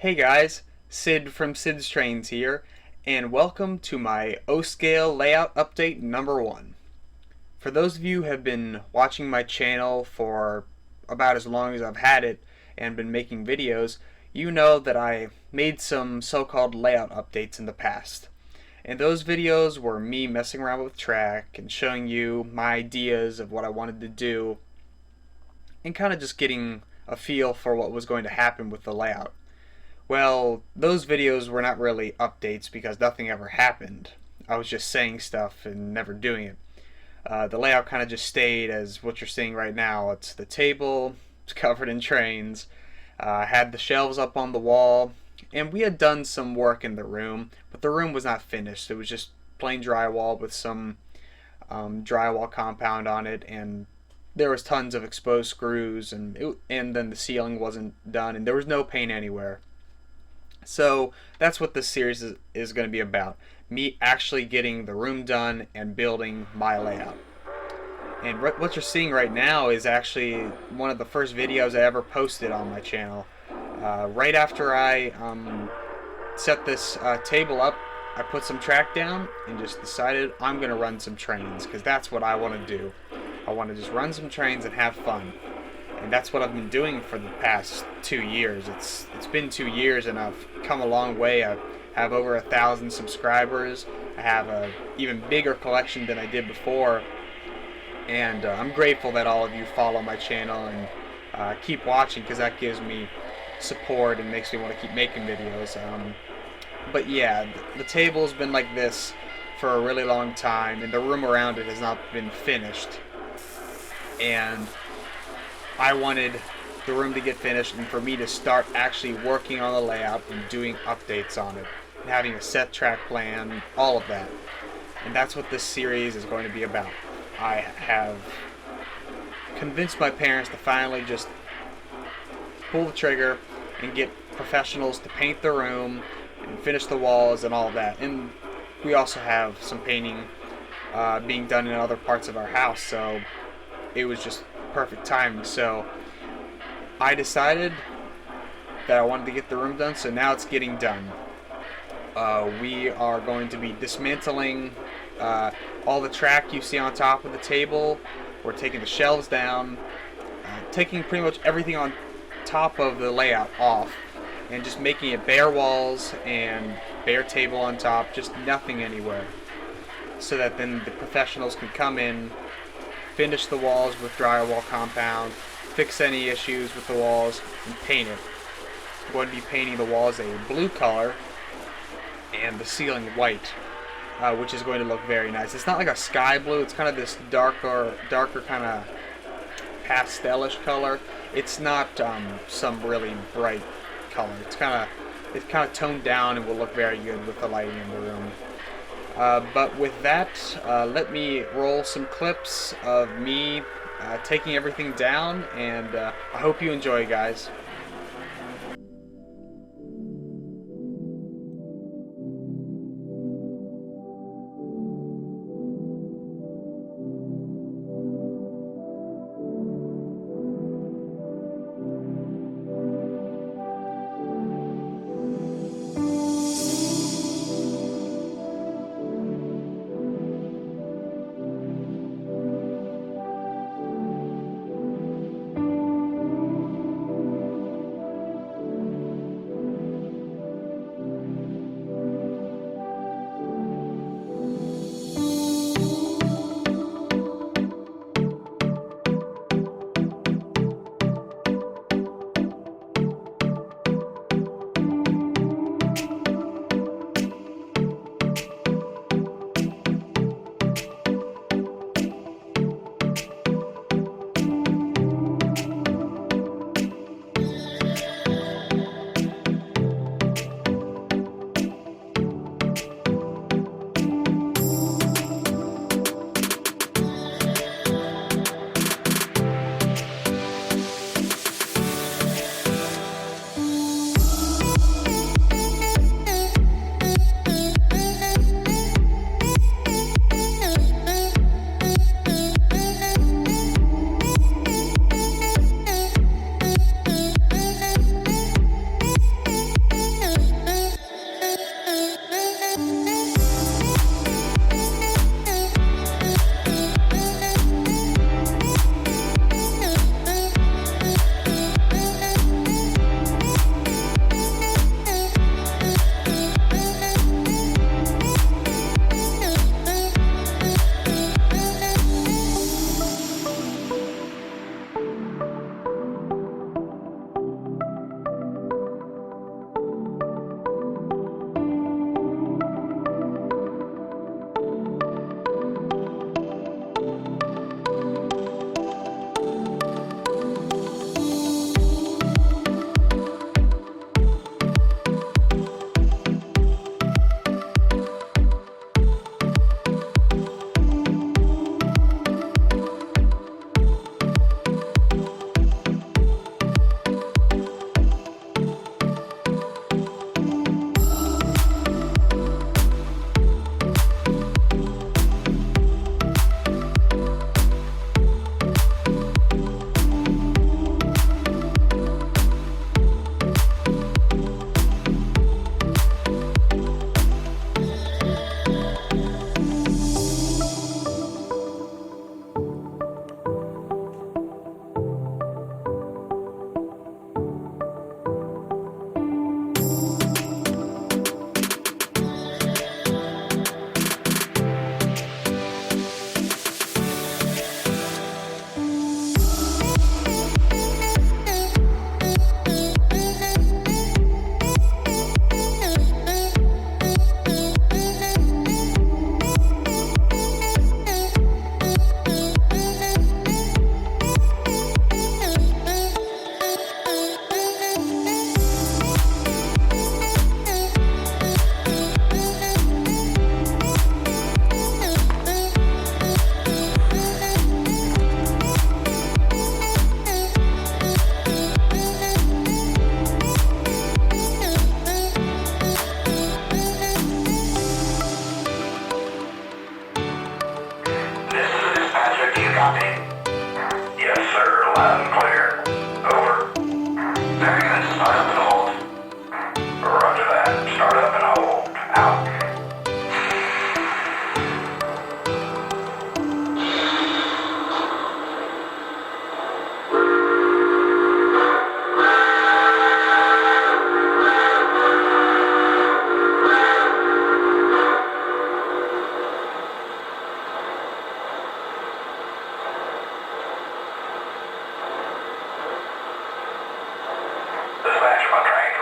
Hey guys, Sid from Sid's Trains here, and welcome to my O-Scale layout update number 1. For those of you who have been watching my channel for about as long as I've had it and been making videos, you know that I made some so-called layout updates in the past. And those videos were me messing around with track and showing you my ideas of what I wanted to do and kind of just getting a feel for what was going to happen with the layout. Well, those videos were not really updates because nothing ever happened. I was just saying stuff and never doing it. The layout kind of just stayed as what you're seeing right now. It's the table, it's covered in trains, had the shelves up on the wall, and we had done some work in the room, but the room was not finished. It was just plain drywall with some drywall compound on it, and there was tons of exposed screws, and then the ceiling wasn't done, and there was no paint anywhere. So that's what this series is going to be about. Me actually getting the room done and building my layout. And what you're seeing right now is actually one of the first videos I ever posted on my channel. Right after I set this table up, I put some track down and just decided I'm going to run some trains because that's what I want to do. I want to just run some trains and have fun. And that's what I've been doing for the past 2 years. It's been 2 years, and I've come a long way. I have over 1,000 subscribers. I have a even bigger collection than I did before, and I'm grateful that all of you follow my channel and keep watching because that gives me support and makes me want to keep making videos. But yeah, the table's been like this for a really long time, and the room around it has not been finished. And I wanted the room to get finished and for me to start actually working on the layout and doing updates on it and having a set track plan, all of that. And that's what this series is going to be about. I have convinced my parents to finally just pull the trigger and get professionals to paint the room and finish the walls and all of that. And we also have some painting being done in other parts of our house, so it was just perfect timing. So I decided that I wanted to get the room done, so now it's getting done. We are going to be dismantling all the track you see on top of the table. We're taking the shelves down, taking pretty much everything on top of the layout off, and just making it bare walls and bare table on top, just nothing anywhere. So that then the professionals can come in, finish the walls with drywall compound, fix any issues with the walls, and paint it. I'm going to be painting the walls a blue color and the ceiling white, which is going to look very nice. It's not like a sky blue, it's kind of this darker kind of pastelish color. It's not some really bright color. It's kind of toned down and will look very good with the lighting in the room. But with that, let me roll some clips of me taking everything down, and I hope you enjoy, guys.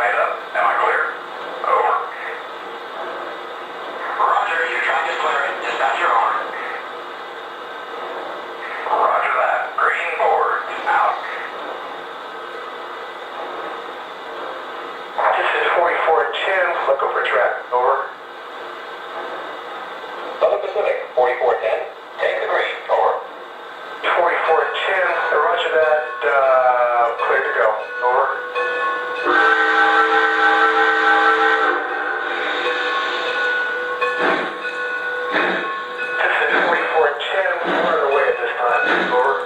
made up. Am I clear? Over. Roger, your track is clear. Dispatch your horn. Roger that. Green boards out. This is 4410. Looking for track. Over. Southern Pacific, 4410. Take the green. Over. 4410. Roger that. Clear to go. Over. This is 4410. We're on the way at this time. Over.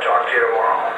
Talk to you tomorrow.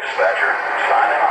Dispatcher, signing off.